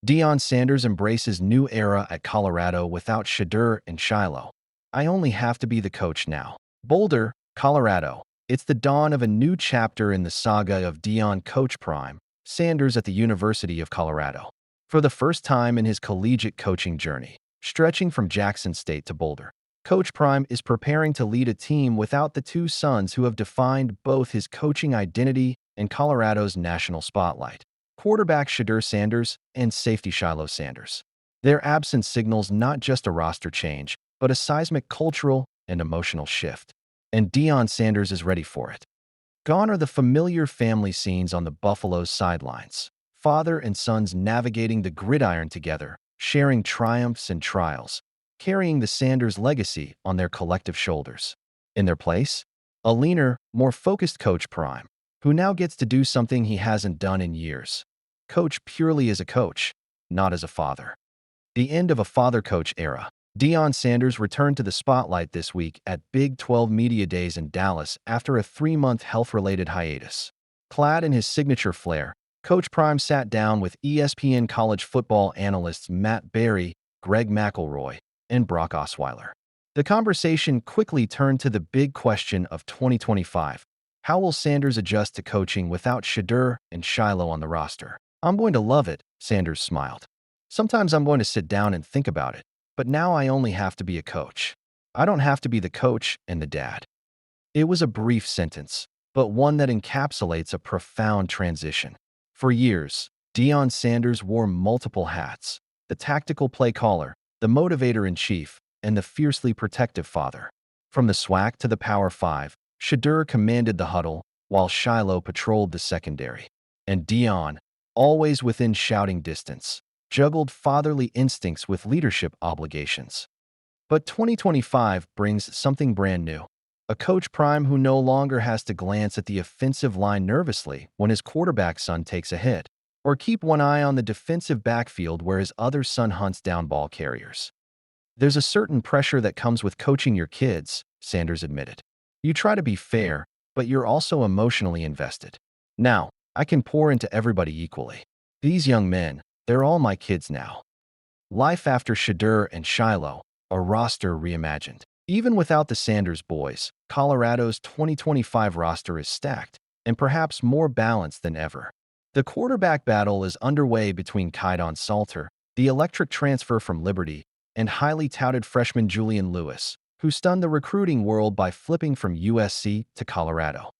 Deion Sanders embraces new era at Colorado without Shedeur and Shilo. I only have to be the coach now. Boulder, Colorado. It's the dawn of a new chapter in the saga of Deion Coach Prime Sanders at the University of Colorado. For the first time in his collegiate coaching journey, stretching from Jackson State to Boulder, Coach Prime is preparing to lead a team without the two sons who have defined both his coaching identity and Colorado's national spotlight: quarterback Shedeur Sanders and safety Shilo Sanders. Their absence signals not just a roster change, but a seismic cultural and emotional shift. And Deion Sanders is ready for it. Gone are the familiar family scenes on the Buffalo's sidelines. Father and sons navigating the gridiron together, sharing triumphs and trials, carrying the Sanders legacy on their collective shoulders. In their place, a leaner, more focused Coach Prime, who now gets to do something he hasn't done in years: coach purely as a coach, not as a father. The end of a father-coach era. Deion Sanders returned to the spotlight this week at Big 12 Media Days in Dallas after a 3-month health-related hiatus. Clad in his signature flair, Coach Prime sat down with ESPN college football analysts Matt Berry, Greg McElroy, and Brock Osweiler. The conversation quickly turned to the big question of 2025. How will Sanders adjust to coaching without Shedeur and Shilo on the roster? "I'm going to love it," Sanders smiled. "Sometimes I'm going to sit down and think about it. But now I only have to be a coach. I don't have to be the coach and the dad." It was a brief sentence, but one that encapsulates a profound transition. For years, Deion Sanders wore multiple hats: the tactical play caller, the motivator-in-chief, and the fiercely protective father. From the SWAC to the Power Five, Shedeur commanded the huddle, while Shilo patrolled the secondary. And Deion, always within shouting distance, juggled fatherly instincts with leadership obligations. But 2025 brings something brand new. A Coach Prime who no longer has to glance at the offensive line nervously when his quarterback son takes a hit, or keep one eye on the defensive backfield where his other son hunts down ball carriers. "There's a certain pressure that comes with coaching your kids," Sanders admitted. "You try to be fair, but you're also emotionally invested. Now, I can pour into everybody equally. These young men, they're all my kids now." Life after Shedeur and Shilo, a roster reimagined. Even without the Sanders boys, Colorado's 2025 roster is stacked and perhaps more balanced than ever. The quarterback battle is underway between Kaidon Salter, the electric transfer from Liberty, and highly touted freshman Julian Lewis, who stunned the recruiting world by flipping from USC to Colorado.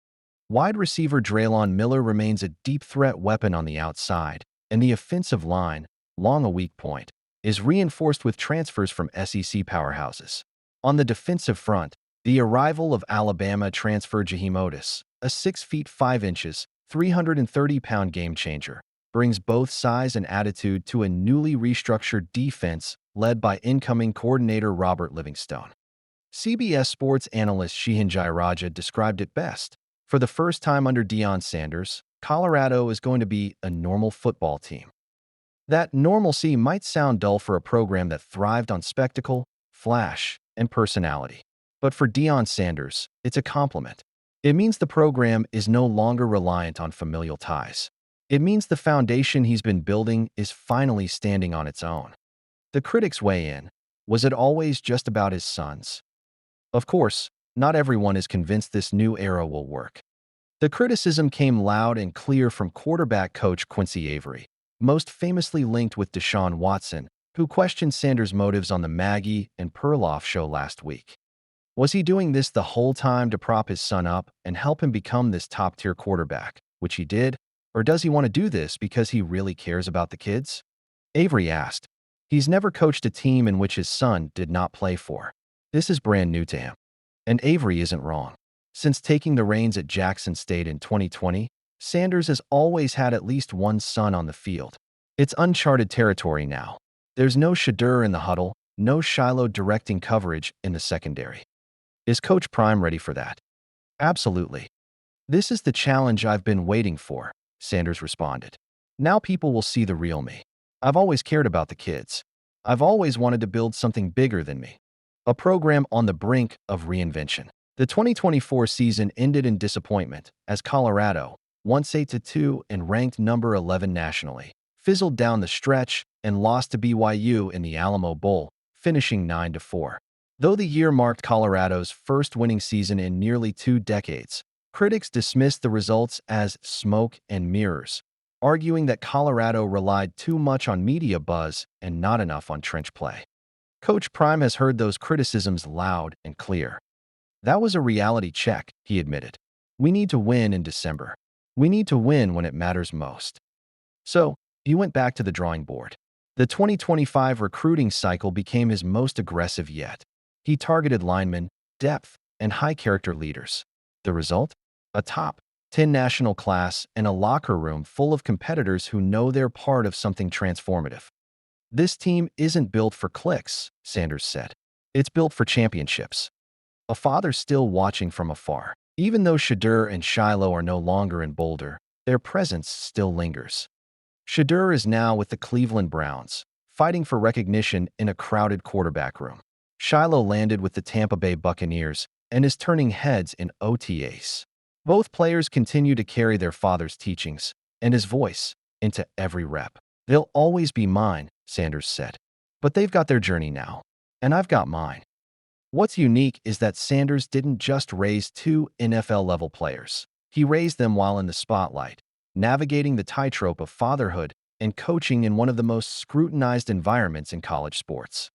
Wide receiver Draylon Miller remains a deep threat weapon on the outside, and the offensive line, long a weak point, is reinforced with transfers from SEC powerhouses. On the defensive front, the arrival of Alabama transfer Jaheim Oatis, a 6 feet 5 inches, 330-pound game-changer, brings both size and attitude to a newly restructured defense led by incoming coordinator Robert Livingstone. CBS Sports analyst Shehan Jayaraja described it best: "For the first time under Deion Sanders, Colorado is going to be a normal football team." That normalcy might sound dull for a program that thrived on spectacle, flash, and personality. But for Deion Sanders, it's a compliment. It means the program is no longer reliant on familial ties. It means the foundation he's been building is finally standing on its own. The critics weigh in. Was it always just about his sons? Of course, not everyone is convinced this new era will work. The criticism came loud and clear from quarterback coach Quincy Avery, most famously linked with Deshaun Watson, who questioned Sanders' motives on the Maggie and Perloff show last week. Was he doing this the whole time to prop his son up and help him become this top-tier quarterback, which he did, or does he want to do this because he really cares about the kids? Avery asked. He's never coached a team in which his son did not play for. This is brand new to him. And Avery isn't wrong. Since taking the reins at Jackson State in 2020, Sanders has always had at least one son on the field. It's uncharted territory now. There's no Shedeur in the huddle, no Shilo directing coverage in the secondary. Is Coach Prime ready for that? Absolutely. "This is the challenge I've been waiting for," Sanders responded. "Now people will see the real me. I've always cared about the kids. I've always wanted to build something bigger than me. A program on the brink of reinvention." The 2024 season ended in disappointment as Colorado, once 8-2 and ranked number 11 nationally, fizzled down the stretch and lost to BYU in the Alamo Bowl, finishing 9-4. Though the year marked Colorado's first winning season in nearly 2 decades, critics dismissed the results as smoke and mirrors, arguing that Colorado relied too much on media buzz and not enough on trench play. Coach Prime has heard those criticisms loud and clear. That was a reality check, he admitted. We need to win in December. We need to win when it matters most. So, he went back to the drawing board. The 2025 recruiting cycle became his most aggressive yet. He targeted linemen, depth, and high-character leaders. The result? A top 10 national class and a locker room full of competitors who know they're part of something transformative. This team isn't built for clicks, Sanders said. It's built for championships. A father still watching from afar. Even though Shedeur and Shilo are no longer in Boulder, their presence still lingers. Shedeur is now with the Cleveland Browns, fighting for recognition in a crowded quarterback room. Shilo landed with the Tampa Bay Buccaneers and is turning heads in OTAs. Both players continue to carry their father's teachings and his voice into every rep. They'll always be mine, Sanders said. But they've got their journey now, and I've got mine. What's unique is that Sanders didn't just raise 2 NFL-level players. He raised them while in the spotlight, navigating the tightrope of fatherhood and coaching in one of the most scrutinized environments in college sports.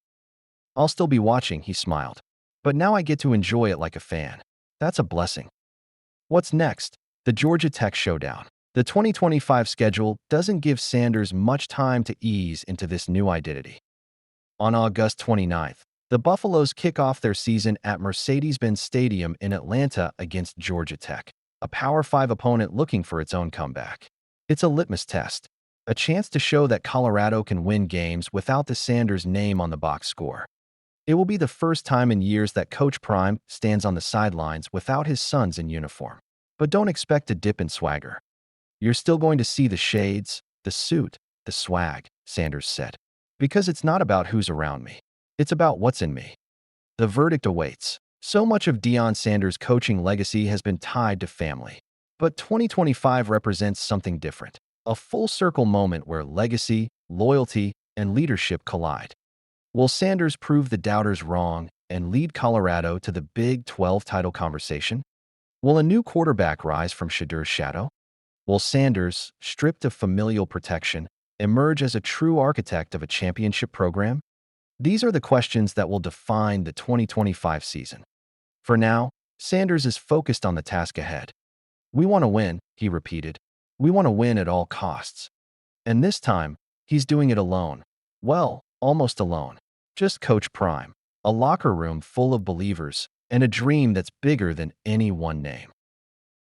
I'll still be watching, he smiled. But now I get to enjoy it like a fan. That's a blessing. What's next? The Georgia Tech showdown. The 2025 schedule doesn't give Sanders much time to ease into this new identity. On August 29th, the Buffaloes kick off their season at Mercedes-Benz Stadium in Atlanta against Georgia Tech, a Power 5 opponent looking for its own comeback. It's a litmus test, a chance to show that Colorado can win games without the Sanders name on the box score. It will be the first time in years that Coach Prime stands on the sidelines without his sons in uniform. But don't expect a dip in swagger. You're still going to see the shades, the suit, the swag, Sanders said. Because it's not about who's around me. It's about what's in me. The verdict awaits. So much of Deion Sanders' coaching legacy has been tied to family. But 2025 represents something different. A full-circle moment where legacy, loyalty, and leadership collide. Will Sanders prove the doubters wrong and lead Colorado to the Big 12 title conversation? Will a new quarterback rise from Shedeur's shadow? Will Sanders, stripped of familial protection, emerge as a true architect of a championship program? These are the questions that will define the 2025 season. For now, Sanders is focused on the task ahead. We want to win, he repeated. We want to win at all costs. And this time, he's doing it alone. Well, almost alone. Just Coach Prime, a locker room full of believers, and a dream that's bigger than any one name.